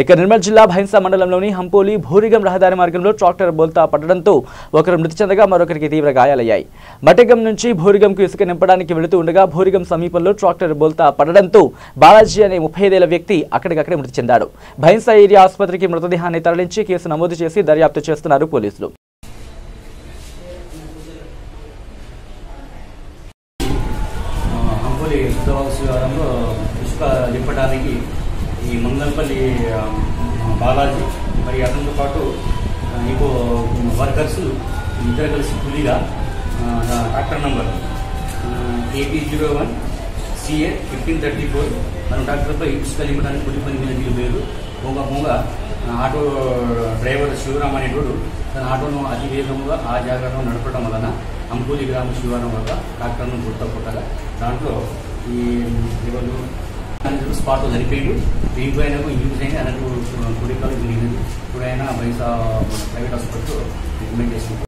ఇక నిర్మల్ జిల్లా భైంసా మండలంలోని హంపోలి భూరిగం రహదారి మార్గంలో ట్రాక్టర్ బోల్తా పడడంతో ఒకరు మృతి చెందగా మరొకరికి తీవ్ర గాయాలయ్యాయి. మటెగం నుంచి భూరిగంకు ఇసుక నింపడానికి వెళుతూ ఉండగా భూరిగం సమీపంలో ట్రాక్టర్ బోల్తా పడడంతో బాలాజీ అనే 35 ఏళ్ల వ్యక్తి అక్కడికక్కడే మృతి చెందాడు. భైంసా ఏరియా ఆసుపత్రికి మృతదేహాన్ని తరలించి కేసు నమోదు చేసి దర్యాప్తు చేస్తున్నారు పోలీసులు. శివారంలో ఇసుక నింపడానికి ఈ మంగళపల్లి బాలాజీ మరి అతనితో పాటు ఇంకో వర్కర్స్ ఇద్దరు కలిసి పులిగా ట్రాక్టర్ నంబర్ AP01 CA 1534 మన ట్రాక్టర్పై ఇసుక నింపడానికి పులి పని మీద నిలిపేరు. పోగా ఆటో డ్రైవర్ శివరామ్ అనేటోడు తన ఆటోను అతివేగంగా ఆ జాగ్రత్తగా నడపడం వలన అంపూలి గ్రామ శివారం వద్ద ట్రాక్టర్ను కొట్టగా దాంట్లో ఈ ఎవరు స్పాట్లో చనిపోయాడు. దీంట్లో ఆయనకు ఇంజూరీస్ అయినా ఆయనకు కుడికాలు జరిగినది. ఇప్పుడు ఆయన భైంసా ప్రైవేట్ హాస్పిటల్లో ట్రీట్మెంట్ చేస్తున్నారు.